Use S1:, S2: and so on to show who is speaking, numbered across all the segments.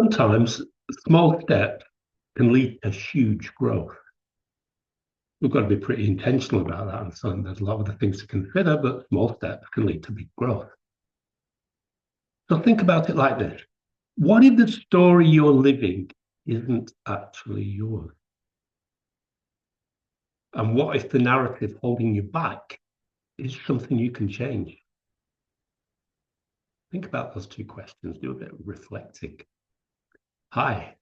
S1: Sometimes small steps can lead to huge growth. We've got to be pretty intentional about that. And so there's a lot of other things to consider, but small steps can lead to big growth. So think about it like this. What if the story you're living isn't actually yours? And what if the narrative holding you back is something you can change? Think about those two questions. Do a bit of reflecting. Hi,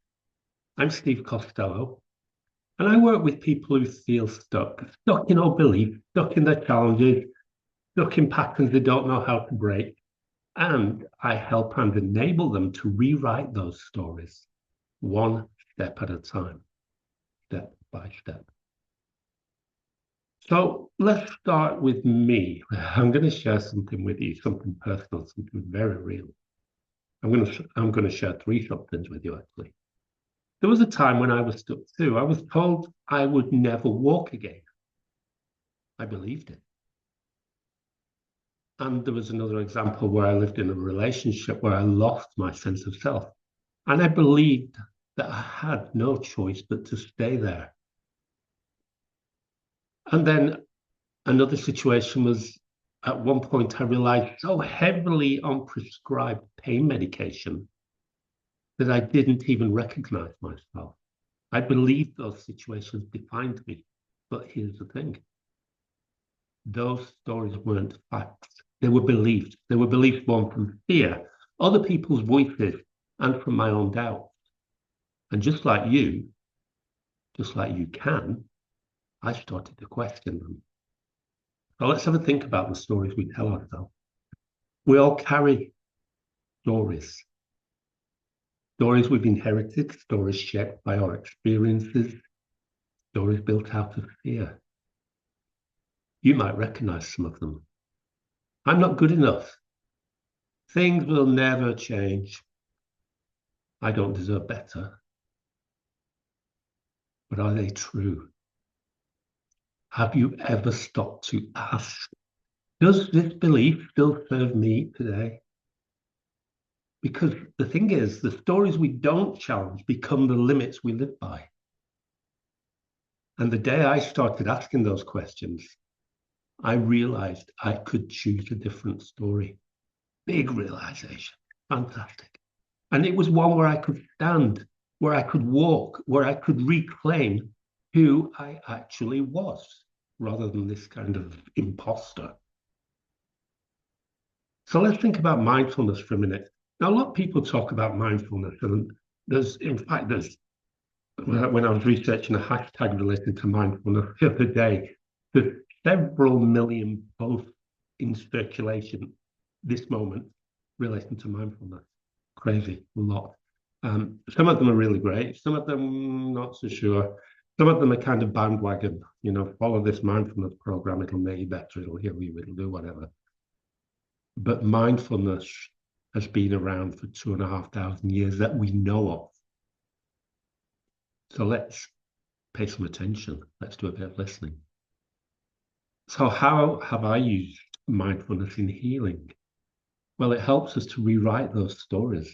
S1: I'm Steve Costello, and I work with people who feel stuck in old beliefs, stuck in their challenges, stuck in patterns they don't know how to break. And I help and enable them to rewrite those stories one step at a time, step by step. So let's start with me. I'm going to share something with you, something personal, something very real. I'm going to share three somethings with you, actually. There was a time when I was stuck too. I was told I would never walk again. I believed it. And there was another example where I lived in a relationship where I lost my sense of self. And I believed that I had no choice but to stay there. And then another situation was, at one point I relied so heavily on prescribed pain medication that I didn't even recognize myself. I believed those situations defined me. But here's the thing. Those stories weren't facts. They were beliefs. They were beliefs born from fear, other people's voices, and from my own doubts. And just like you can, I started to question them. So let's have a think about the stories we tell ourselves. We all carry stories. Stories we've inherited, stories shaped by our experiences, stories built out of fear. You might recognize some of them. I'm not good enough. Things will never change. I don't deserve better. But are they true? Have you ever stopped to ask, does this belief still serve me today? Because the thing is, the stories we don't challenge become the limits we live by. And the day I started asking those questions, I realized I could choose a different story. Big realization. Fantastic. And it was one where I could stand, where I could walk, where I could reclaim who I actually was, rather than this kind of imposter. So let's think about mindfulness for a minute. Now, a lot of people talk about mindfulness, and when I was researching a hashtag related to mindfulness the other day, there's several million posts in circulation this moment relating to mindfulness. Crazy, a lot. Some of them are really great. Some of them not so sure. Some of them are kind of bandwagon. Follow this mindfulness program. It'll make you better. It'll heal you. It'll do whatever. But mindfulness has been around for 2,500 years that we know of. So let's pay some attention. Let's do a bit of listening. So how have I used mindfulness in healing? Well, it helps us to rewrite those stories.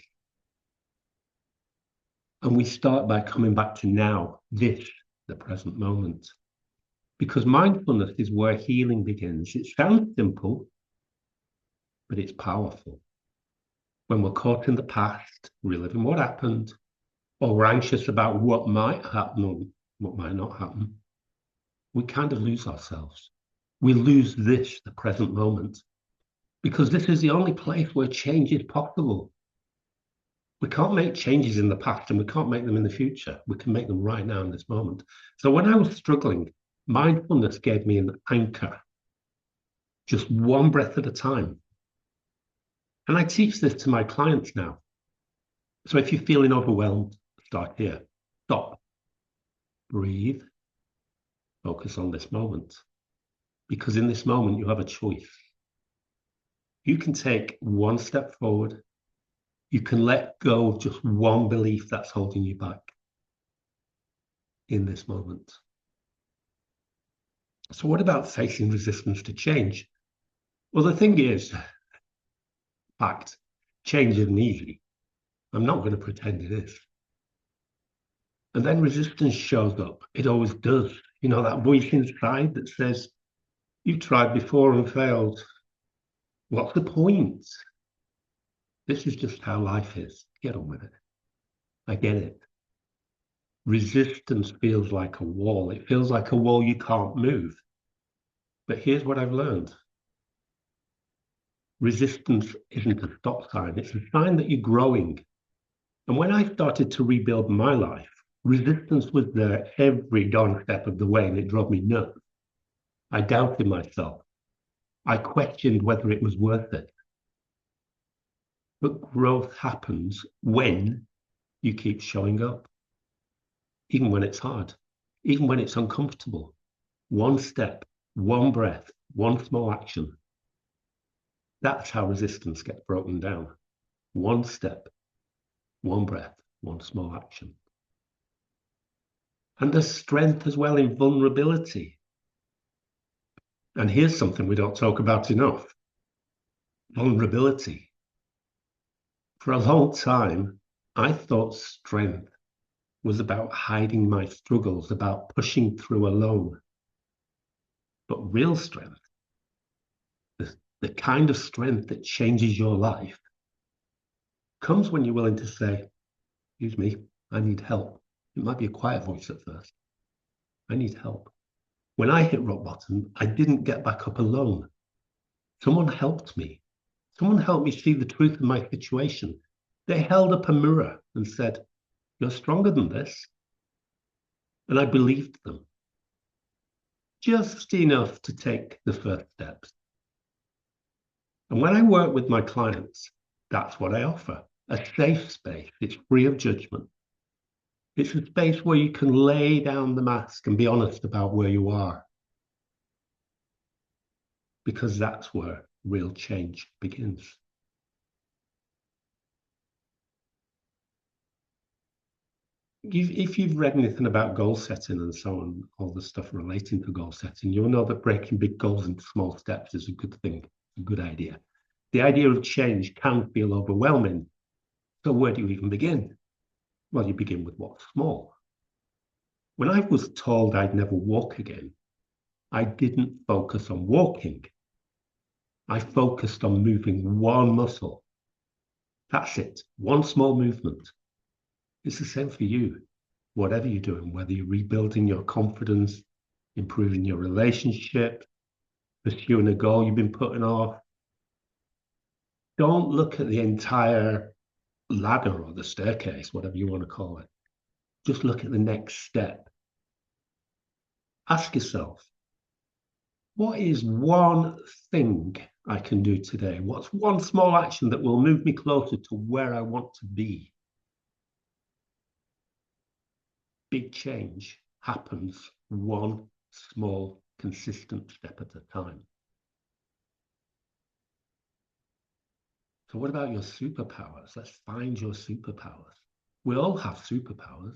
S1: And we start by coming back to now, the present moment. Because mindfulness is where healing begins. It sounds simple, but it's powerful. When we're caught in the past, reliving what happened, or we're anxious about what might happen or what might not happen, we kind of lose ourselves. We lose the present moment, because this is the only place where change is possible. We can't make changes in the past and we can't make them in the future. We can make them right now in this moment. So when I was struggling, mindfulness gave me an anchor, just one breath at a time. And I teach this to my clients now. So if you're feeling overwhelmed, start here. Stop. Breathe. Focus on this moment. Because in this moment, you have a choice. You can take one step forward. You can let go of just one belief that's holding you back in this moment. So what about facing resistance to change? Well, the thing is, fact, change isn't easy. I'm not going to pretend it is. And then resistance shows up. It always does. You know, that voice inside that says, you tried before and failed. What's the point? This is just how life is. Get on with it. I get it. Resistance feels like a wall. It feels like a wall you can't move. But here's what I've learned. Resistance isn't a stop sign. It's a sign that you're growing. And when I started to rebuild my life, resistance was there every darn step of the way, and it drove me nuts. I doubted myself. I questioned whether it was worth it. But growth happens when you keep showing up, even when it's hard, even when it's uncomfortable. One step, one breath, one small action. That's how resistance gets broken down. One step, one breath, one small action. And there's strength as well in vulnerability. And here's something we don't talk about enough. Vulnerability. For a long time, I thought strength was about hiding my struggles, about pushing through alone. But real strength, the kind of strength that changes your life, comes when you're willing to say, excuse me, I need help. It might be a quiet voice at first. I need help. When I hit rock bottom, I didn't get back up alone. Someone helped me. Someone helped me see the truth of my situation. They held up a mirror and said, you're stronger than this. And I believed them. Just enough to take the first steps. And when I work with my clients, that's what I offer. A safe space. It's free of judgment. It's a space where you can lay down the mask and be honest about where you are. Because that's where real change begins. If you've read anything about goal setting and so on, all the stuff relating to goal setting, you'll know that breaking big goals into small steps is a good thing, a good idea. The idea of change can feel overwhelming. So where do you even begin? Well, you begin with what's small. When I was told I'd never walk again, I didn't focus on walking. I focused on moving one muscle. That's it, one small movement. It's the same for you, whatever you're doing, whether you're rebuilding your confidence, improving your relationship, pursuing a goal you've been putting off. Don't look at the entire ladder or the staircase, whatever you want to call it. Just look at the next step. Ask yourself, what is one thing I can do today? What's one small action that will move me closer to where I want to be? Big change happens one small, consistent step at a time. So what about your superpowers? Let's find your superpowers. We all have superpowers.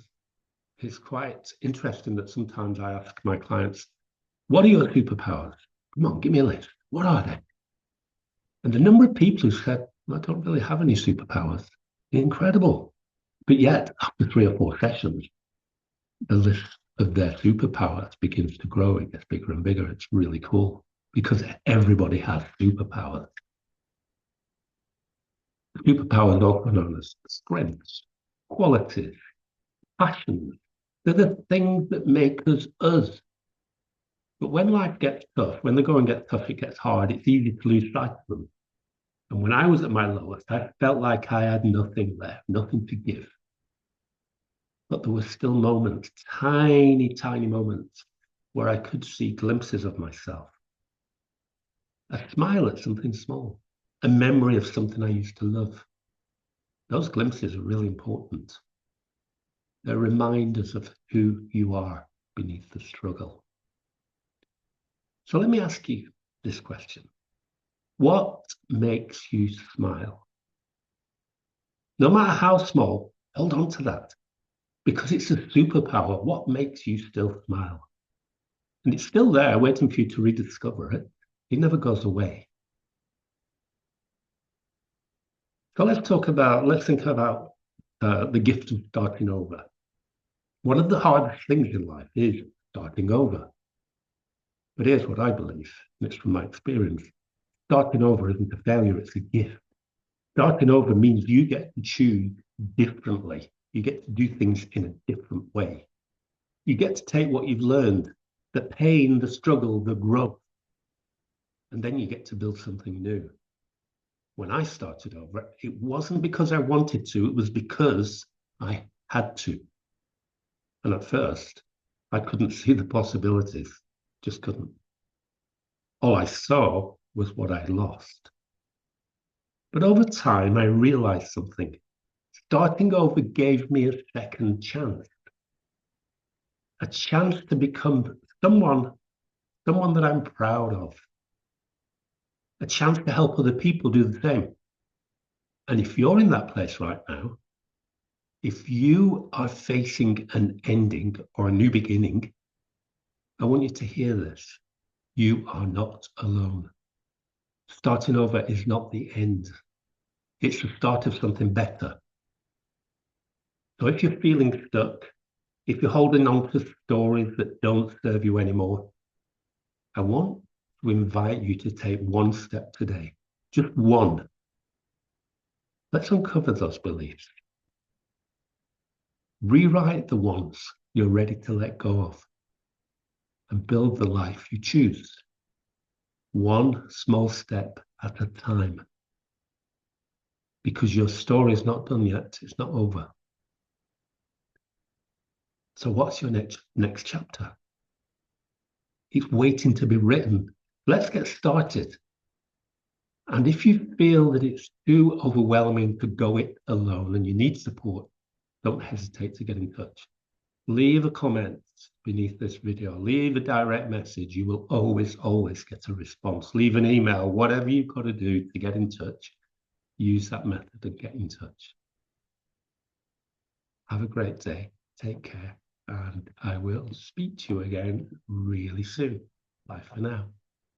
S1: It's quite interesting that sometimes I ask my clients, what are your superpowers? Come on, give me a list. What are they? And the number of people who said, I don't really have any superpowers, incredible. But yet, after 3 or 4 sessions, the list of their superpowers begins to grow. It gets bigger and bigger. It's really cool because everybody has superpowers. Superpowers are also known as strengths, qualities, passions. They're the things that make us us. But when life gets tough, when the going gets tough, it gets hard, it's easy to lose sight of them. And when I was at my lowest, I felt like I had nothing left, nothing to give. But there were still moments, tiny, tiny moments, where I could see glimpses of myself. A smile at something small, a memory of something I used to love. Those glimpses are really important. They're reminders of who you are beneath the struggle. So let me ask you this question. What makes you smile? No matter how small, hold on to that because it's a superpower. What makes you still smile? And it's still there waiting for you to rediscover it. It never goes away. So let's think about the gift of starting over. One of the hardest things in life is starting over. But here's what I believe, and it's from my experience. Starting over isn't a failure, it's a gift. Starting over means you get to choose differently. You get to do things in a different way. You get to take what you've learned, the pain, the struggle, the growth, and then you get to build something new. When I started over, it wasn't because I wanted to, it was because I had to. And at first, I couldn't see the possibilities, just couldn't. All I saw was what I lost. But over time, I realized something. Starting over gave me a second chance, a chance to become someone that I'm proud of, a chance to help other people do the same. And if you're in that place right now, if you are facing an ending or a new beginning, I want you to hear this. You are not alone. Starting over is not the end. It's the start of something better. So if you're feeling stuck, if you're holding on to stories that don't serve you anymore, I want to invite you to take one step today, just one. Let's uncover those beliefs. Rewrite the ones you're ready to let go of and build the life you choose, one small step at a time. Because your story is not done yet, it's not over. So what's your next chapter? It's waiting to be written. Let's get started. And if you feel that it's too overwhelming to go it alone and you need support, don't hesitate to get in touch. Leave a comment beneath this video. Leave a direct message. You will always get a response. Leave an email, whatever you've got to do to get in touch. Use that method and get in touch. Have a great day. Take care. And I will speak to you again really soon. Bye for now.